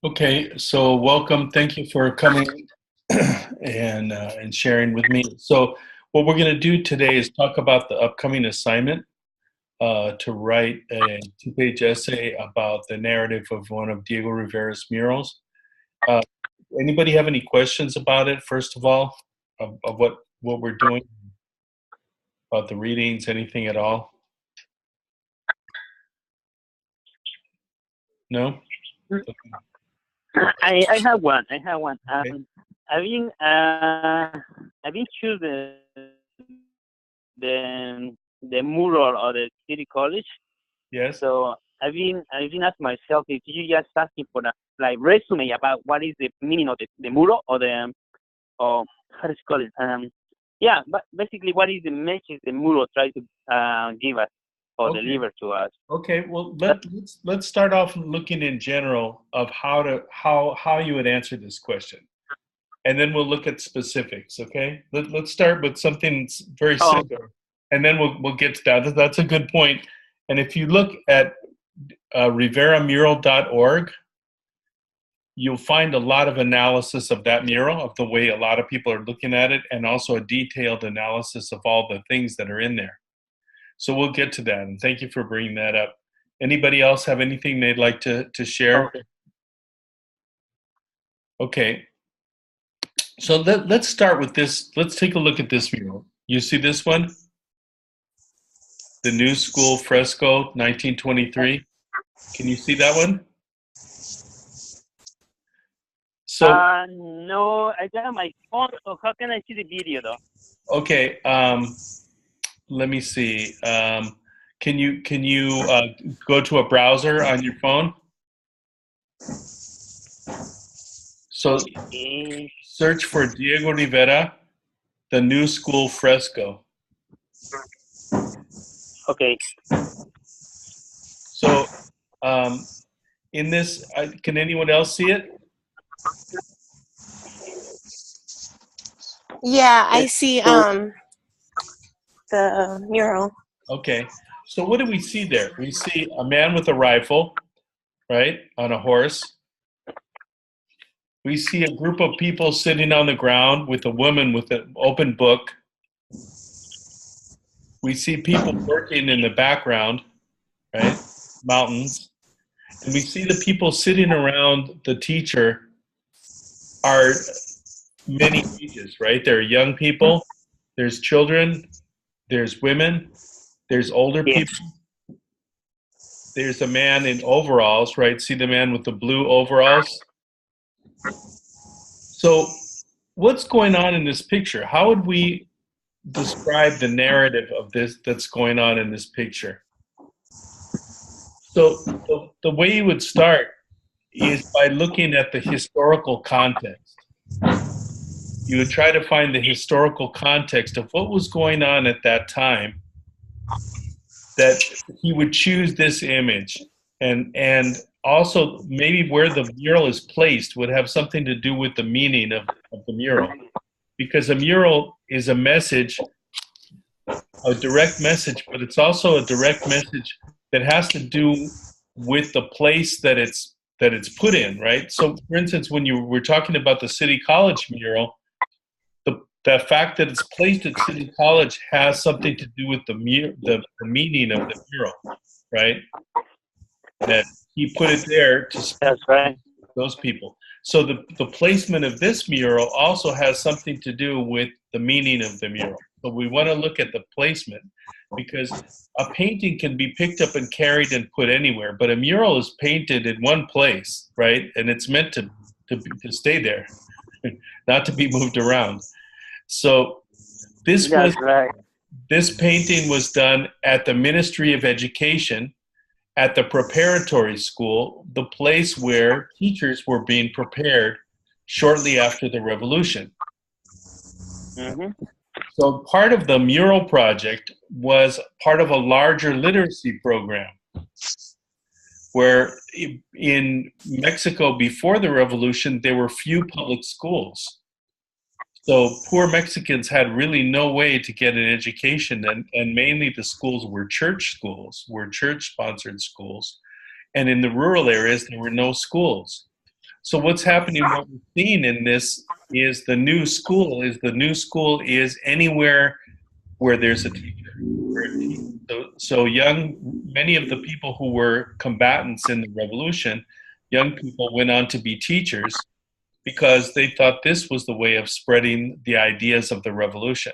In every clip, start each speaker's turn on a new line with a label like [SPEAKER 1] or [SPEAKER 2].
[SPEAKER 1] Okay, so welcome. Thank you for coming and sharing with me. So, what we're going to do today is talk about the upcoming assignment to write a two-page essay about the narrative of one of Diego Rivera's murals. Uh, Anybody have any questions about it? First of all, of what we're doing about the readings, anything at all? No.
[SPEAKER 2] I have one. I have one.
[SPEAKER 1] Okay.
[SPEAKER 2] I've been I've been choosing the mural of the city college.
[SPEAKER 1] Yes.
[SPEAKER 2] So I've been asking myself if you just asking for a like resume about what is the meaning of the mural or the or how to call it yeah, but basically what is the message the mural try to give us or
[SPEAKER 1] Okay.
[SPEAKER 2] deliver to us.
[SPEAKER 1] Okay, well
[SPEAKER 2] That,
[SPEAKER 1] let's start off looking in general of how you would answer this question, and then we'll look at specifics. Okay, let's start with something very
[SPEAKER 2] oh, okay.
[SPEAKER 1] simple, and then we'll get to that. That's a good point. And if you look at riveramural.org, you'll find a lot of analysis of that mural, of the way a lot of people are looking at it, and also a detailed analysis of all the things that are in there. So we'll get to that, and thank you for bringing that up. Anybody else have anything they'd like to share?
[SPEAKER 2] Okay.
[SPEAKER 1] Okay, so let's start with this. Let's take a look at this mural. You see this one? The New School Fresco, 1923. Can you see that one? So,
[SPEAKER 2] No, I got my phone, so how can I see the video though?
[SPEAKER 1] okay, let me see. Can you go to a browser on your phone? So
[SPEAKER 2] Okay.
[SPEAKER 1] search for Diego Rivera, the New School Fresco.
[SPEAKER 2] Okay.
[SPEAKER 1] So in this, can anyone else see it?
[SPEAKER 3] Yeah, I
[SPEAKER 2] Yes.
[SPEAKER 3] see the mural.
[SPEAKER 1] Okay. So what do we see there? We see a man with a rifle, right, on a horse. We see a group of people sitting on the ground with a woman with an open book. We see people working in the background, right? Mountains. And we see the people sitting around the teacher are many ages, right? There are young people, there's children, there's women, there's older
[SPEAKER 2] Yes.
[SPEAKER 1] people. There's a man in overalls, right? See the man with the blue overalls? So, what's going on in this picture? How would we describe the narrative of this that's going on in this picture? So, the way you would start is by looking at the historical context. You would try to find the historical context of what was going on at that time, that he would choose this image, and also maybe where the mural is placed would have something to do with the meaning of the mural, because a mural is a message, a direct message, but it's also a direct message that has to do with the place that it's put in, right? So for instance, when you were talking about the City College mural, the fact that it's placed at City College has something to do with the meaning of the mural, right? That he put it there to speak
[SPEAKER 2] That's right.
[SPEAKER 1] to those people. So the placement of this mural also has something to do with the meaning of the mural. So we want to look at the placement, because a painting can be picked up and carried and put anywhere, but a mural is painted in one place, right? And it's meant to stay there, not to be moved around. So this was
[SPEAKER 2] That's right.
[SPEAKER 1] this painting was done at the Ministry of Education, at the preparatory school, the place where teachers were being prepared shortly after the revolution.
[SPEAKER 2] Mm-hmm.
[SPEAKER 1] So part of the mural project was part of a larger literacy program, where in Mexico before the revolution there were few public schools. So poor Mexicans had really no way to get an education, and mainly the schools were church schools, were church-sponsored schools. And in the rural areas, there were no schools. So what's happening, what we're seeing in this is the new school is anywhere where there's a teacher. So many of the people who were combatants in the revolution, young people went on to be teachers because they thought this was the way of spreading the ideas of the revolution.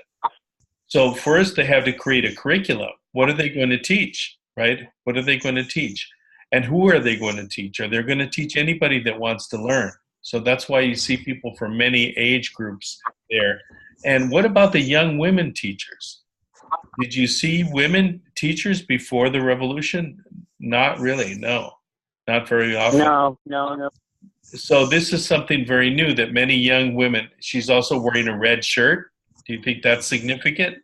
[SPEAKER 1] So first they have to create a curriculum. What are they going to teach, right? What are they going to teach? And who are they going to teach? Are they going to teach anybody that wants to learn? So that's why you see people from many age groups there. And what about the young women teachers? Did you see women teachers before the revolution? Not really, no, not very often.
[SPEAKER 2] No, no, no.
[SPEAKER 1] So this is something very new that many young women, she's also wearing a red shirt. Do you think that's significant?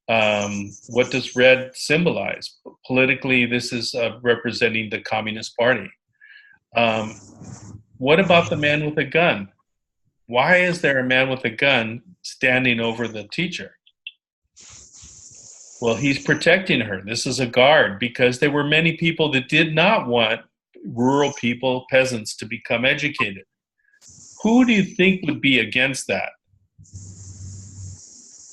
[SPEAKER 1] What does red symbolize? Politically, this is representing the Communist Party. What about the man with a gun? Why is there a man with a gun standing over the teacher? Well, he's protecting her. This is a guard because there were many people that did not want rural people, peasants, to become educated. Who do you think would be against that?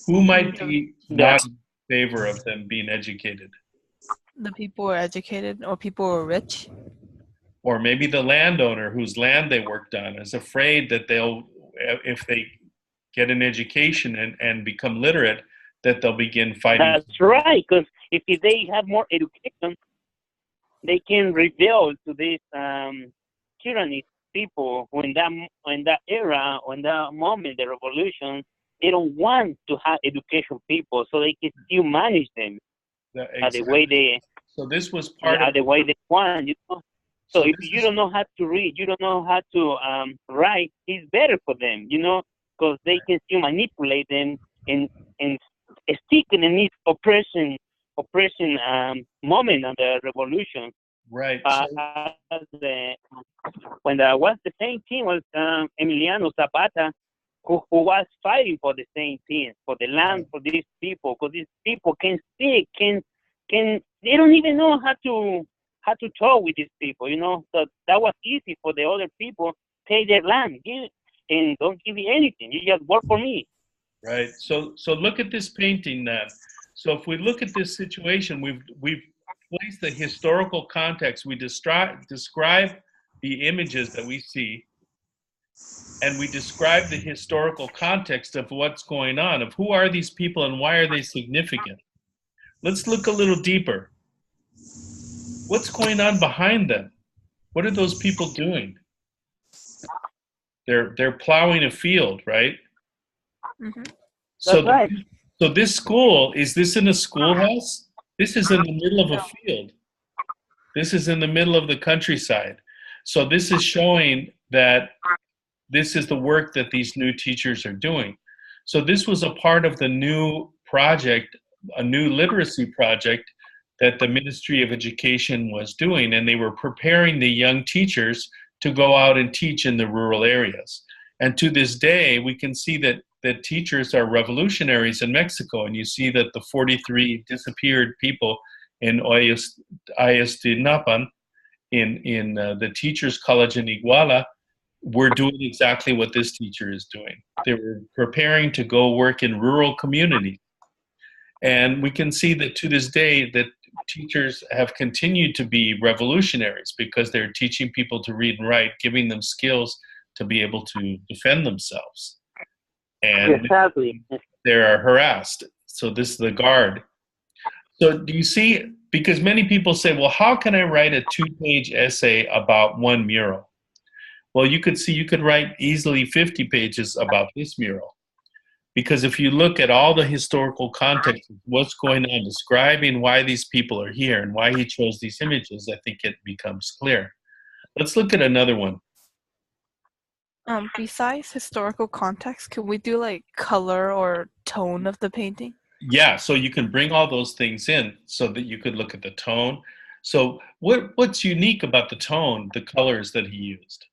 [SPEAKER 1] Who might be not in favor of them being educated?
[SPEAKER 3] The people who are educated or people who are rich.
[SPEAKER 1] Or maybe the landowner whose land they worked on is afraid that if they get an education and become literate, that they'll begin fighting.
[SPEAKER 2] That's right, because if they have more education, they can reveal to these tyranny people who in that era, or in that moment, the revolution, they don't want to have education people, so they can still manage them
[SPEAKER 1] Exactly.
[SPEAKER 2] the way they.
[SPEAKER 1] So this was part of
[SPEAKER 2] the way they want, So if you don't know how to read, you don't know how to write, it's better for them, because they can still manipulate them and stick in this oppression moment of the revolution.
[SPEAKER 1] Right.
[SPEAKER 2] When there was the same thing was Emiliano Zapata, who was fighting for the same thing, for the land, for these people, because these people can speak, they don't even know how to talk with these people, So that was easy for the other people. Pay their land, and don't give me anything. You just work for me.
[SPEAKER 1] Right. So look at this painting then. So if we look at this situation, we've placed the historical context. We describe the images that we see, and we describe the historical context of what's going on, of who are these people and why are they significant. Let's look a little deeper. What's going on behind them? What are those people doing? They're plowing a field, right?
[SPEAKER 3] Mm-hmm.
[SPEAKER 2] That's right.
[SPEAKER 1] So this school, is this in a schoolhouse? This is in the middle of a field. This is in the middle of the countryside. So this is showing that this is the work that these new teachers are doing. So this was a part of the new project, a new literacy project that the Ministry of Education was doing, and they were preparing the young teachers to go out and teach in the rural areas. And to this day, we can see that teachers are revolutionaries in Mexico, and you see that the 43 disappeared people in Ayotzinapa, in the Teachers College in Iguala, were doing exactly what this teacher is doing. They were preparing to go work in rural communities. And we can see that to this day that teachers have continued to be revolutionaries because they're teaching people to read and write, giving them skills to be able to defend themselves. And
[SPEAKER 2] exactly.
[SPEAKER 1] they are harassed. So this is the guard. So do you see, because many people say, well, how can I write a 2-page essay about one mural? Well, you could write easily 50 pages about this mural. Because if you look at all the historical context of what's going on, describing why these people are here and why he chose these images, I think it becomes clear. Let's look at another one.
[SPEAKER 3] Besides historical context, could we do like color or tone of the painting?
[SPEAKER 1] Yeah, so you can bring all those things in so that you could look at the tone. So what's unique about the tone, the colors that he used?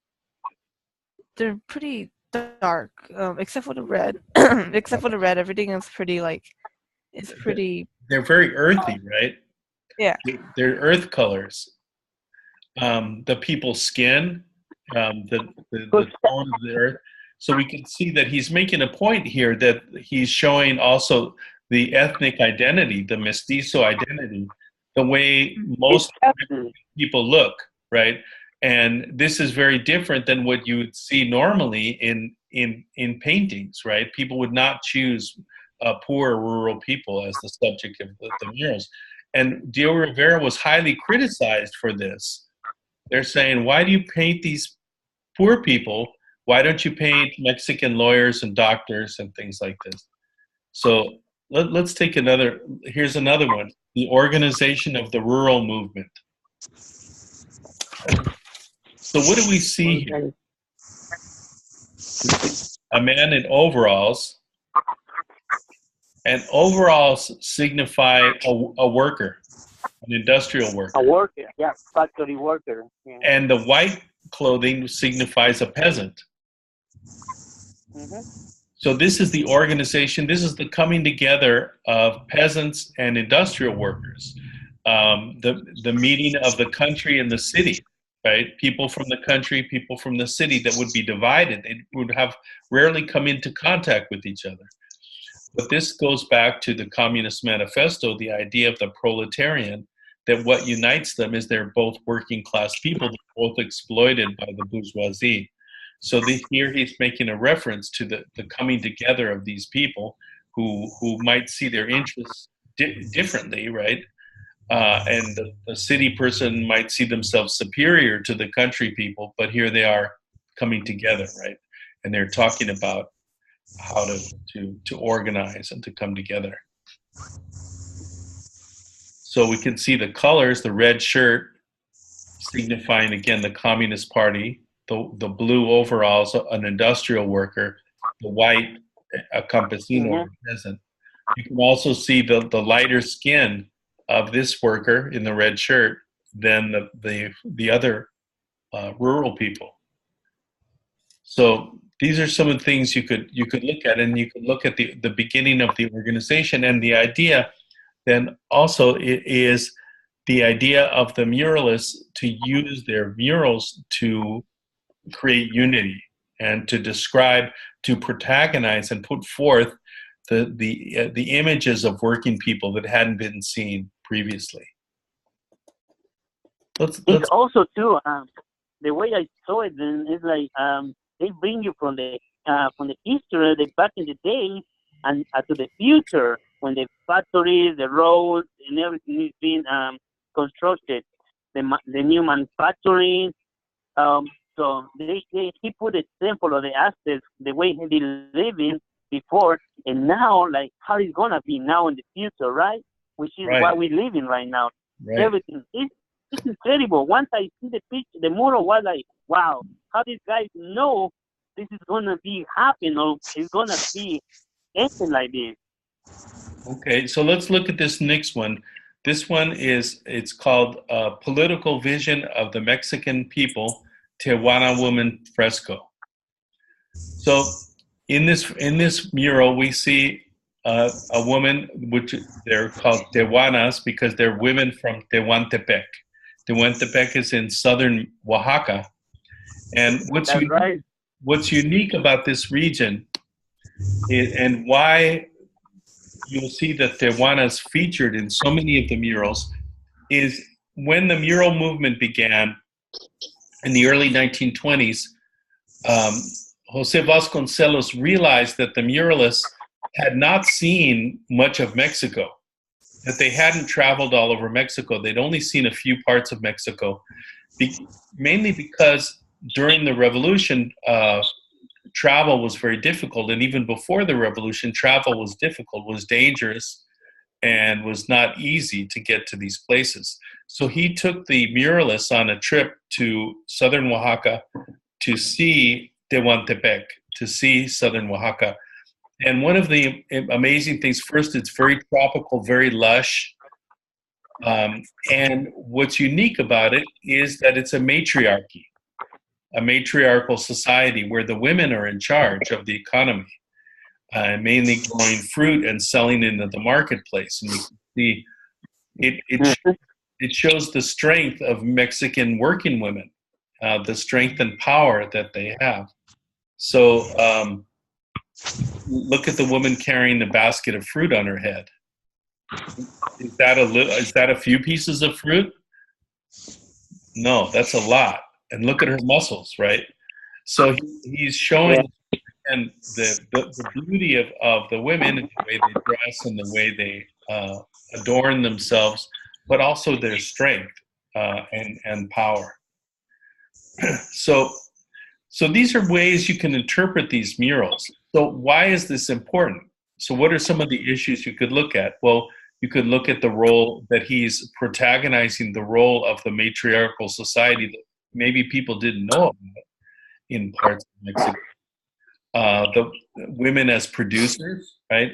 [SPEAKER 3] They're pretty dark, except for the red. Except for the red, everything is pretty it's pretty.
[SPEAKER 1] They're very earthy, right?
[SPEAKER 3] Yeah.
[SPEAKER 1] They're earth colors. The people's skin the tone of the earth. So we can see that he's making a point here that he's showing also the ethnic identity, the mestizo identity, the way most people look, right? And this is very different than what you would see normally in paintings, right? People would not choose poor rural people as the subject of the murals. And Diego Rivera was highly criticized for this. They're saying, why do you paint these poor people? Why don't you paint Mexican lawyers and doctors and things like this? So let's take another, here's another one, the organization of the rural movement. So what do we see here? A man in overalls, and overalls signify a worker, an industrial worker.
[SPEAKER 2] A worker, yeah, factory worker. Yeah.
[SPEAKER 1] And the white clothing signifies a peasant.
[SPEAKER 2] Mm-hmm.
[SPEAKER 1] So this is the organization, this is the coming together of peasants and industrial workers. The meeting of the country and the city, right? People from the country, people from the city that would be divided. They would have rarely come into contact with each other. But this goes back to the Communist Manifesto, the idea of the proletarian, that what unites them is they're both working class people, both exploited by the bourgeoisie. So here he's making a reference to the coming together of these people who might see their interests differently, right? And the city person might see themselves superior to the country people, but here they are coming together, right? And they're talking about how to organize and to come together. So we can see the colors, the red shirt signifying, again, the Communist Party, the blue overalls, an industrial worker, the white, a campesino, peasant. You can also see the lighter skin of this worker in the red shirt than the other rural people. So these are some of the things you could look at, and you could look at the beginning of the organization. And the idea then also is the idea of the muralists to use their murals to create unity and to describe, to protagonize and put forth the images of working people that hadn't been seen previously. Let's
[SPEAKER 2] also too the way I saw it then is like they bring you from the history, the back in the day, and to the future when the factories, the roads, and everything is being constructed, the new manufacturing. So he put a sample of the assets, the way he been living before, and now like how it's gonna be now in the future, right? Which is what we're living right now.
[SPEAKER 1] Right.
[SPEAKER 2] Everything it's incredible. Once I see the picture, the mural was like, wow, how these guys know this is gonna be happening or it's gonna be anything like this.
[SPEAKER 1] Okay, so let's look at this next one. This one it's called Political Vision of the Mexican People, Tijuana Woman Fresco. So in this mural, we see a woman, which they're called Tehuanas because they're women from Tehuantepec. Tehuantepec is in southern Oaxaca. And what's unique about this region and why you'll see that Tehuanas featured in so many of the murals is when the mural movement began in the early 1920s, Jose Vasconcelos realized that the muralists had not seen much of Mexico, that they hadn't traveled all over Mexico. They'd only seen a few parts of Mexico, mainly because during the revolution, travel was very difficult. And even before the revolution, travel was difficult, was dangerous, and was not easy to get to these places. So he took the muralists on a trip to southern Oaxaca to see Tehuantepec, to see southern Oaxaca. And one of the amazing things, first, it's very tropical, very lush. And what's unique about it is that it's a matriarchy, a matriarchal society where the women are in charge of the economy, mainly growing fruit and selling into the marketplace. And you can see it shows the strength of Mexican working women the strength and power that they have. So look at the woman carrying the basket of fruit on her head. Is that a few pieces of fruit? No, that's a lot. And look at her muscles, right? So he's showing and the beauty of the women and the way they dress and the way they adorn themselves, but also their strength and power. So these are ways you can interpret these murals. So why is this important? So what are some of the issues you could look at? Well, you could look at the role that he's protagonizing, the role of the matriarchal society that maybe people didn't know about in parts of Mexico. The women as producers, right?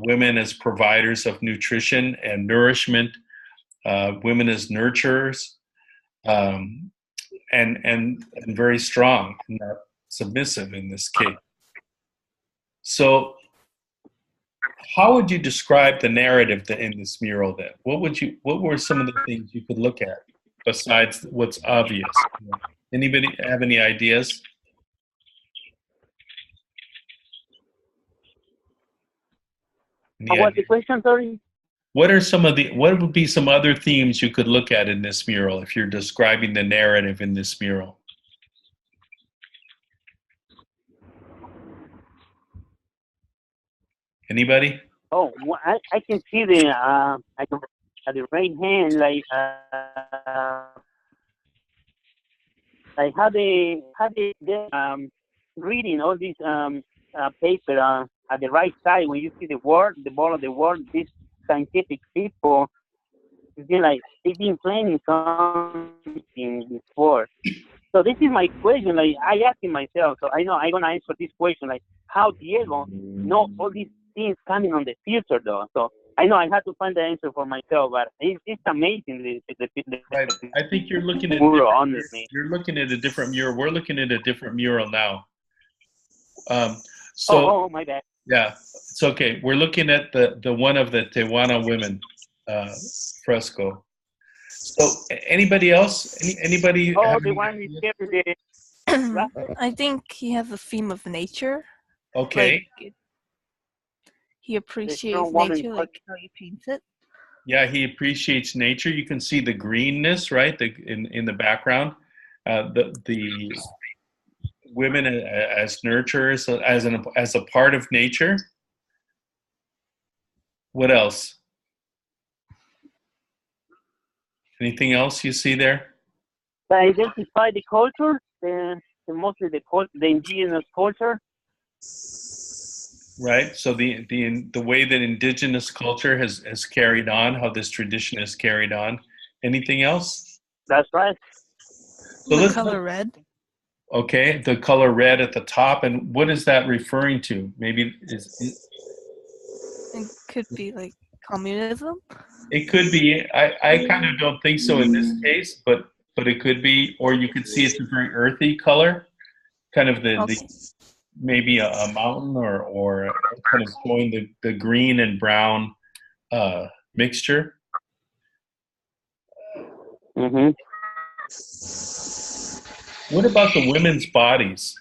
[SPEAKER 1] Women as providers of nutrition and nourishment, women as nurturers, and very strong, not submissive in this case. So how would you describe the narrative in this mural then? What were some of the things you could look at besides what's obvious? Anybody have any ideas?
[SPEAKER 2] What's the question, sorry?
[SPEAKER 1] What would be some other themes you could look at in this mural if you're describing the narrative in this mural? Anybody?
[SPEAKER 2] Oh, well, I can see at the right hand, like how they reading all these paper at the right side. When you see the ball of the word, these scientific people, it's been like they've been planning something before. So this is my question. Like I asking myself, so I know I'm gonna answer this question. Like how Diego know all these things coming on the future, though. So I know I had to find the answer for myself, but it's amazing.
[SPEAKER 1] Right. I think you're looking at you're looking at a different mural. We're looking at a different mural now.
[SPEAKER 2] Oh, my bad.
[SPEAKER 1] Yeah, it's okay. We're looking at the one of the Tehuana women fresco. So anybody else? Anybody?
[SPEAKER 2] Oh, the one is every
[SPEAKER 3] I think he has a theme of nature.
[SPEAKER 1] Okay.
[SPEAKER 3] Like, he appreciates nature, like how he paints it.
[SPEAKER 1] Yeah, he appreciates nature. You can see the greenness, right? In the background, the women as nurturers, as a part of nature. What else? Anything else you see there?
[SPEAKER 2] Identify the culture, mostly the indigenous culture.
[SPEAKER 1] Right. So the way that indigenous culture has carried on, how this tradition is carried on. Anything else?
[SPEAKER 2] That's right.
[SPEAKER 3] So the color red.
[SPEAKER 1] Okay, the color red at the top, and what is that referring to? Maybe
[SPEAKER 3] it could be like communism.
[SPEAKER 1] It could be. I kind of don't think so in this case, but it could be, or you could see it's a very earthy color, kind of the maybe a mountain or kind of showing the green and brown mixture.
[SPEAKER 2] Mm-hmm.
[SPEAKER 1] What about the women's bodies?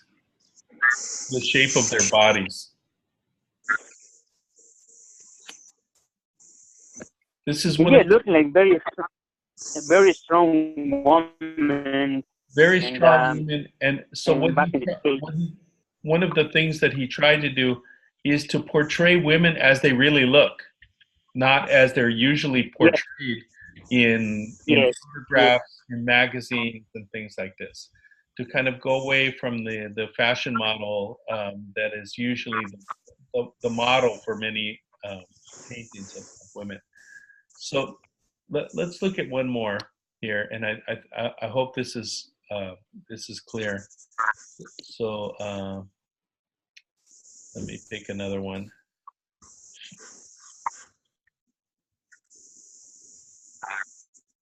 [SPEAKER 1] The shape of their bodies. This is one.
[SPEAKER 2] It looks like a very strong woman.
[SPEAKER 1] Very strong woman, and so one of the things that he tried to do is to portray women as they really look, not as they're usually portrayed in photographs, in magazines, and things like this. To kind of go away from the fashion model that is usually the model for many paintings of women. So let's look at one more here, and I hope this is clear. So let me pick another one.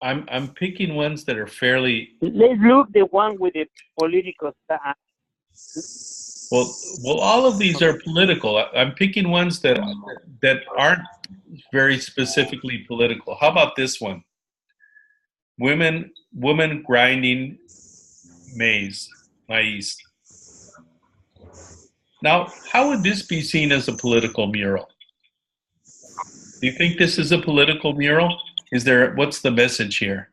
[SPEAKER 1] I'm picking ones that are fairly.
[SPEAKER 2] Let's look the one with the political stuff.
[SPEAKER 1] Well, all of these are political. I'm picking ones that aren't very specifically political. How about this one? Woman grinding maize. Now, how would this be seen as a political mural? Do you think this is a political mural? What's the message here?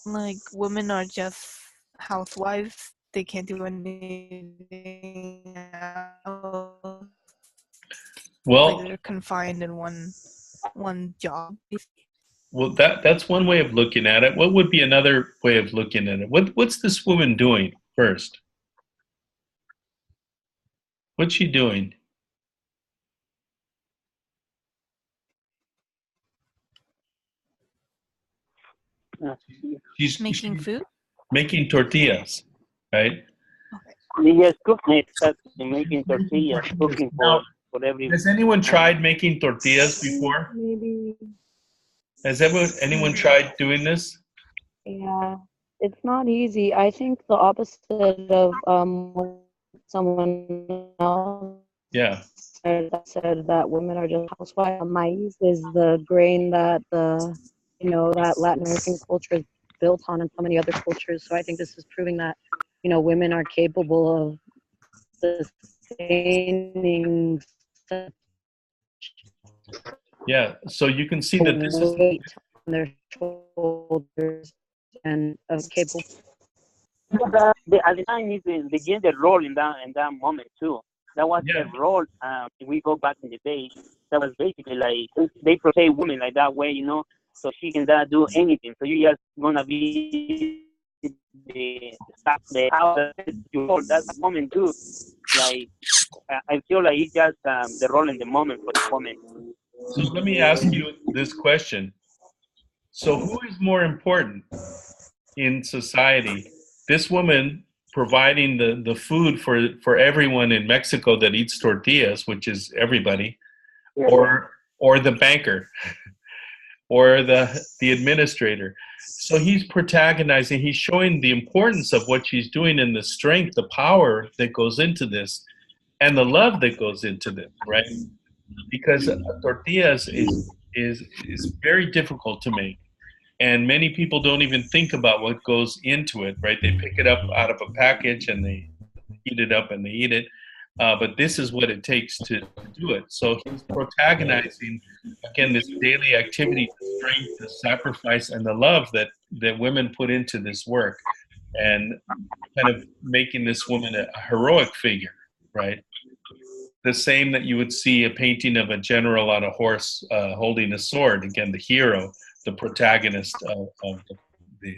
[SPEAKER 3] Like women are just housewives. They can't do anything else.
[SPEAKER 1] Well,
[SPEAKER 3] Like they're confined in one job.
[SPEAKER 1] well, that's one way of looking at it. What would be another way of looking at it? What's this woman doing first? What's she doing? She's
[SPEAKER 3] Making food.
[SPEAKER 1] making tortillas, right?
[SPEAKER 2] Yes, cooking, making tortillas, cooking
[SPEAKER 1] Now,
[SPEAKER 2] for every.
[SPEAKER 1] has anyone tried making tortillas before?
[SPEAKER 4] Maybe,
[SPEAKER 1] Has anyone tried doing this?
[SPEAKER 4] yeah. It's not easy. I think the opposite of what someone else
[SPEAKER 1] Yeah.
[SPEAKER 4] said that women are just housewives. Maize is the grain that that Latin American culture is built on and so many other cultures. So I think this is proving that, women are capable of sustaining such
[SPEAKER 1] Yeah. So you can see
[SPEAKER 4] a
[SPEAKER 1] that this is
[SPEAKER 4] weight on their shoulders and capable.
[SPEAKER 2] At the time, they get the role in that moment too. That was
[SPEAKER 1] Yeah.
[SPEAKER 2] the role. If we go back in the day, that was basically like they portray women like that way, so she can do anything. So you just gonna be the house that woman too. Like I feel like it's just the role in the moment for the woman.
[SPEAKER 1] So let me ask you this question. So who is more important in society? This woman providing the food for everyone in Mexico that eats tortillas, which is everybody, or the banker, or the administrator. So he's protagonizing, he's showing the importance of what she's doing and the strength, the power that goes into this, and the love that goes into this, right? Because tortillas is very difficult to make, and many people don't even think about what goes into it, right? They pick it up out of a package and they heat it up and they eat it, but this is what it takes to do it. So he's protagonizing again this daily activity, the strength, the sacrifice, and the love that women put into this work, and kind of making this woman a heroic figure, right? The same that you would see a painting of a general on a horse holding a sword. Again, the hero, the protagonist of the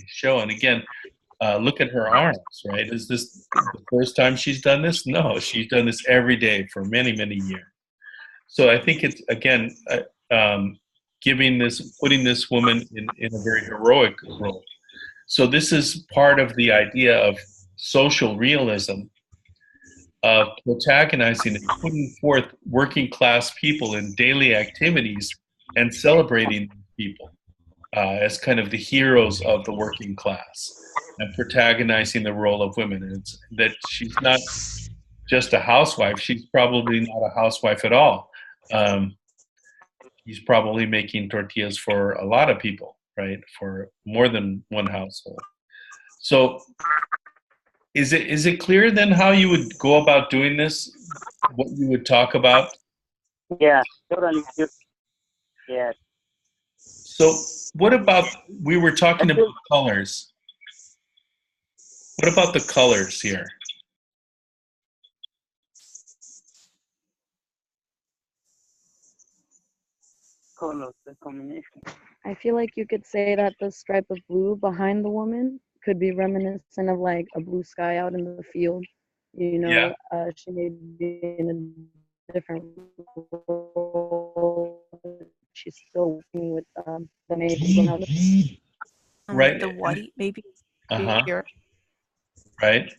[SPEAKER 1] show. And again, look at her arms, right? Is this the first time she's done this? No, she's done this every day for many, many years. So I think it's, again, putting this woman in a very heroic role. So this is part of the idea of social realism, of protagonizing and putting forth working class people in daily activities and celebrating people as kind of the heroes of the working class, and protagonizing the role of women. And it's that she's not just a housewife, she's probably not a housewife at all. She's probably making tortillas for a lot of people, right? For more than one household. So is it clear then how you would go about doing this? What you would talk about?
[SPEAKER 2] Yeah, totally. Yes.
[SPEAKER 1] So what about, we were talking about colors. What about the colors here?
[SPEAKER 2] Colors, the combination.
[SPEAKER 4] I feel like you could say that the stripe of blue behind the woman could be reminiscent of like a blue sky out in the field.
[SPEAKER 1] Yeah.
[SPEAKER 4] She may be in a different role. She's still working with the neighbors.
[SPEAKER 1] Right.
[SPEAKER 3] The white maybe.
[SPEAKER 1] Uh-huh.
[SPEAKER 3] Here.
[SPEAKER 1] Right.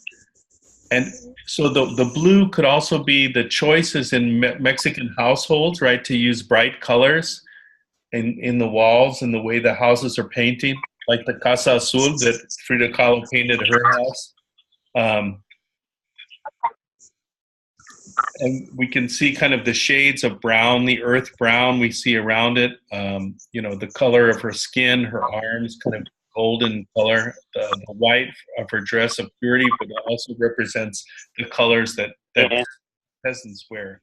[SPEAKER 1] And so the blue could also be the choices in Mexican households, right? To use bright colors in the walls and the way the houses are painted, like the Casa Azul that Frida Kahlo painted her house. And we can see kind of the shades of brown, the earth brown we see around it. You know, the color of her skin, her arms, kind of golden color. The white of her dress of purity, but it also represents the colors that
[SPEAKER 2] Yeah.
[SPEAKER 1] peasants wear.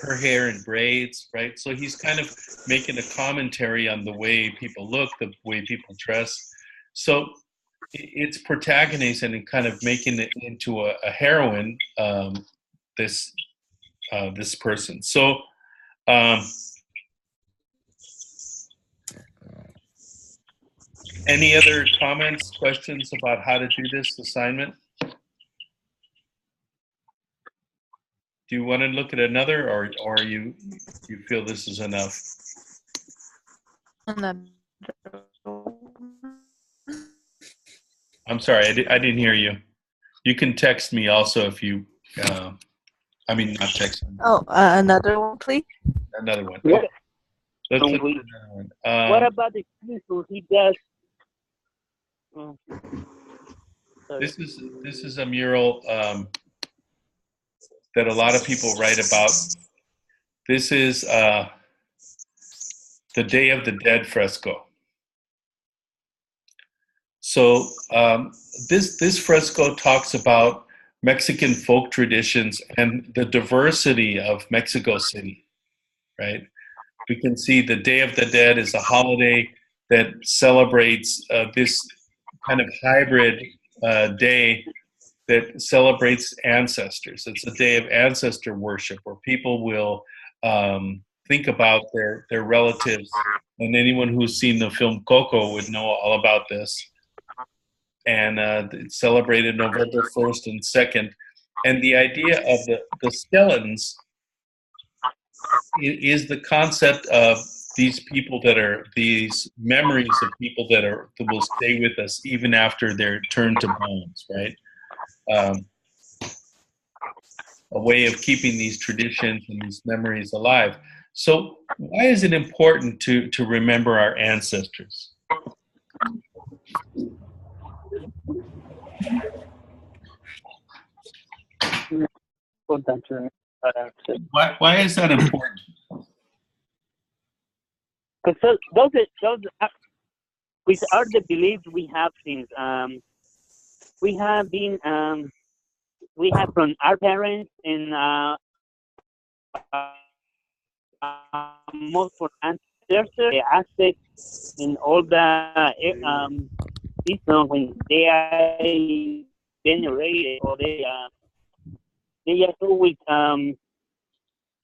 [SPEAKER 1] Her hair in braids, right? So he's kind of making a commentary on the way people look, the way people dress. So it's protagonizing and kind of making it into a heroine. This this person. So. Any other comments, questions about how to do this assignment? Do you want to look at another, or you feel this is enough?
[SPEAKER 3] Another.
[SPEAKER 1] I'm sorry, I didn't hear you. You can text me also if you. I mean, not text me.
[SPEAKER 3] Oh, another one, please.
[SPEAKER 1] Another one.
[SPEAKER 2] Yeah.
[SPEAKER 1] Okay. Let's look at another one.
[SPEAKER 2] What about the who he does?
[SPEAKER 1] This is a mural that a lot of people write about. This is the Day of the Dead fresco. So this fresco talks about Mexican folk traditions and the diversity of Mexico City, right? We can see the Day of the Dead is a holiday that celebrates this kind of hybrid day that celebrates ancestors. It's a day of ancestor worship where people will think about their relatives. And anyone who's seen the film Coco would know all about this. And it's celebrated November 1st and 2nd. And the idea of the skeletons is the concept of these people that are, these memories of people that will stay with us even after they're turned to bones, right? A way of keeping these traditions and these memories alive. So why is it important to remember our ancestors? Why is that important?
[SPEAKER 2] Because those which are the beliefs we have since we have been we have from our parents and most for ancestors the aspects in all the people when they are venerated or they are always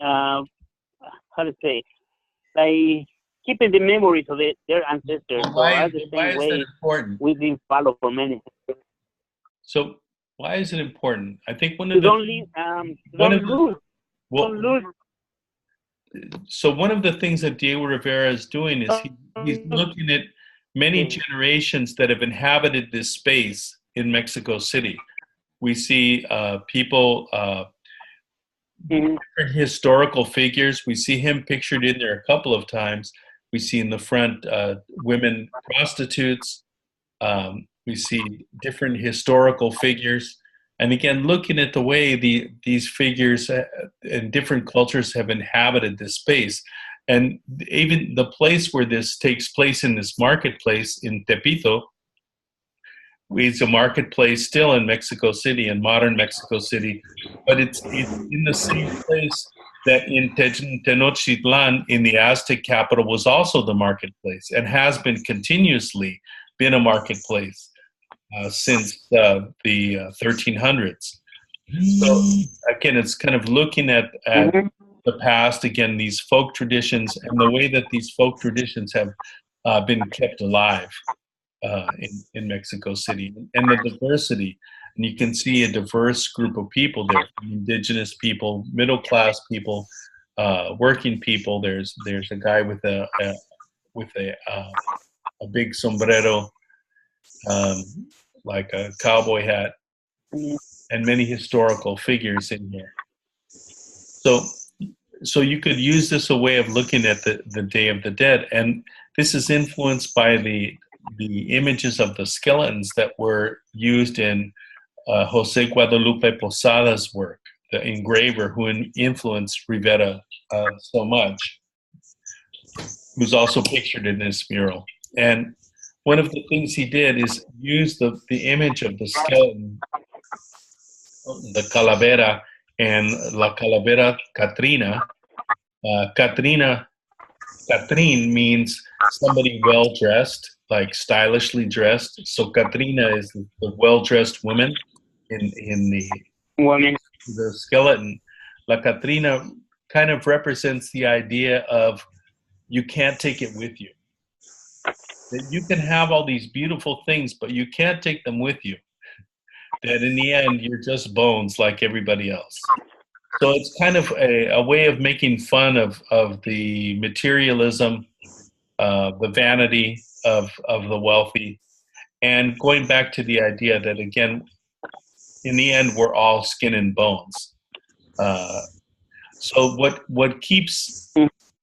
[SPEAKER 2] how to say like keeping the memories of their ancestors.
[SPEAKER 1] Why,
[SPEAKER 2] so the
[SPEAKER 1] why
[SPEAKER 2] same
[SPEAKER 1] is that
[SPEAKER 2] way
[SPEAKER 1] important?
[SPEAKER 2] we've been followed for many.
[SPEAKER 1] So why is it important? I think one of So one of the things that Diego Rivera is doing is he's looking at many generations that have inhabited this space in Mexico City. We see people, different historical figures. We see him pictured in there a couple of times. We see in the front women prostitutes. We see different historical figures. And again, looking at the way these figures in different cultures have inhabited this space. And even the place where this takes place in this marketplace in Tepito, is a marketplace still in Mexico City, in modern Mexico City, but it's in the same place that in Tenochtitlan, in the Aztec capital, was also the marketplace and has been continuously been a marketplace since the 1300s. So again, it's kind of looking at the past, again, these folk traditions and the way that these folk traditions have been kept alive in Mexico City, and the diversity. And you can see a diverse group of people there, indigenous people, middle class people, working people. There's a guy with a big sombrero, like a cowboy hat, and many historical figures in here. So you could use this a way of looking at the Day of the Dead, and this is influenced by the images of the skeletons that were used in Jose Guadalupe Posada's work, the engraver who influenced Rivera so much, who's also pictured in this mural. And one of the things he did is use the image of the skeleton, the calavera, and La Calavera Catrina. Catrine means somebody well dressed, like stylishly dressed. So Catrina is the well dressed woman in
[SPEAKER 2] Woman.
[SPEAKER 1] the skeleton. La Catrina kind of represents the idea of you can't take it with you. That you can have all these beautiful things, but you can't take them with you. That in the end, you're just bones like everybody else. So it's kind of a way of making fun of the materialism, the vanity of the wealthy, and going back to the idea that, again, in the end, we're all skin and bones. So what keeps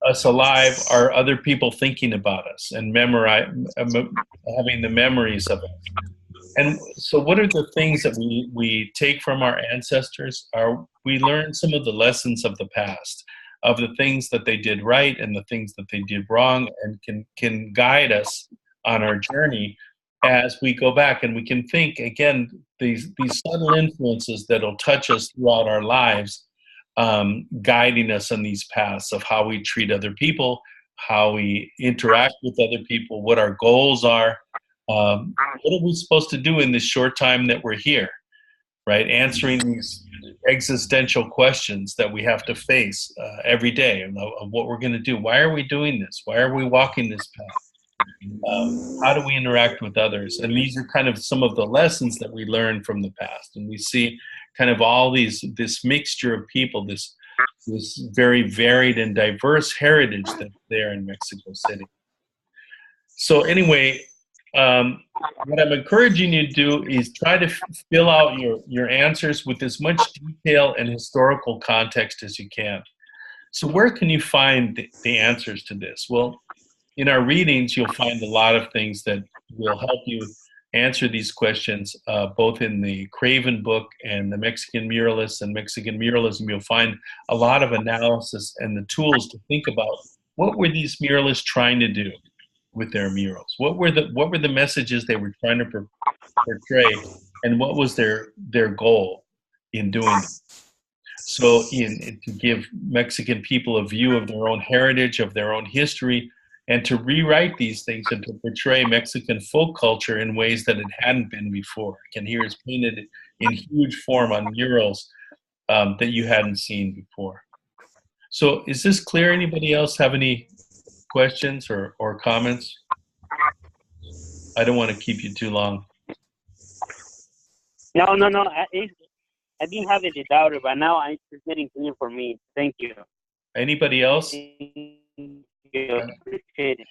[SPEAKER 1] us alive are other people thinking about us and having the memories of it. And so what are the things that we take from our ancestors? We learn some of the lessons of the past, of the things that they did right and the things that they did wrong, and can guide us on our journey as we go back. And we can think, again, these subtle influences that'll touch us throughout our lives, guiding us on these paths of how we treat other people, how we interact with other people, what our goals are. What are we supposed to do in this short time that we're here, right? Answering these existential questions that we have to face every day of what we're going to do. Why are we doing this? Why are we walking this path? How do we interact with others? And these are kind of some of the lessons that we learn from the past. And we see kind of all this mixture of people, this very varied and diverse heritage that's there in Mexico City. So anyway, what I'm encouraging you to do is try to fill out your answers with as much detail and historical context as you can. So where can you find the answers to this? Well, in our readings, you'll find a lot of things that will help you answer these questions, both in the Craven book and the Mexican Muralists and Mexican Muralism. You'll find a lot of analysis and the tools to think about what were these muralists trying to do with their murals. What were the messages they were trying to portray, and what was their goal in doing it? So to give Mexican people a view of their own heritage, of their own history, and to rewrite these things and to portray Mexican folk culture in ways that it hadn't been before. And here it's painted in huge form on murals that you hadn't seen before. So is this clear? Anybody else have any questions or comments? I don't want to keep you too long.
[SPEAKER 2] No. I didn't have any doubt, but now it's getting clear for me. Thank you.
[SPEAKER 1] Anybody else?
[SPEAKER 2] Thank you. Appreciate it.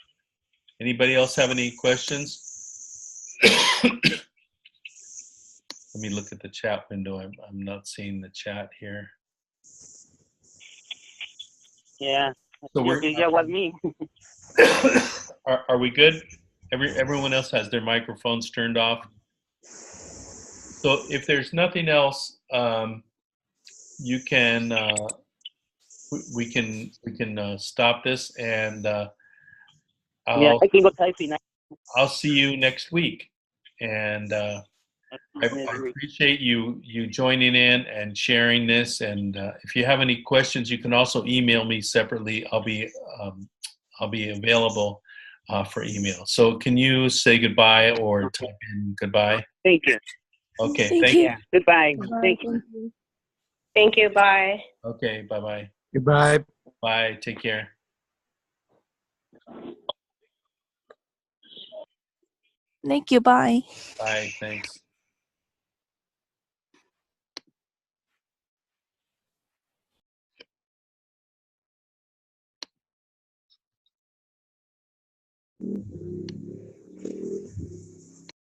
[SPEAKER 1] Anybody else have any questions? Let me look at the chat window. I'm not seeing the chat here.
[SPEAKER 2] Yeah.
[SPEAKER 1] So
[SPEAKER 2] Yeah, was me.
[SPEAKER 1] Are we good? Everyone else has their microphones turned off. So if there's nothing else, you can we can stop this, and
[SPEAKER 2] Yeah, I can go typing.
[SPEAKER 1] I'll see you next week. And I appreciate you joining in and sharing this. And if you have any questions, you can also email me separately. I'll be available for email. So can you say goodbye or type in goodbye?
[SPEAKER 2] Thank you.
[SPEAKER 1] Okay,
[SPEAKER 3] Thank you.
[SPEAKER 2] Yeah. Goodbye.
[SPEAKER 4] Bye.
[SPEAKER 2] Thank you.
[SPEAKER 5] Thank you. Bye.
[SPEAKER 1] Okay, bye-bye.
[SPEAKER 6] Goodbye.
[SPEAKER 1] Bye, take care.
[SPEAKER 3] Thank you. Bye.
[SPEAKER 1] Bye, thanks.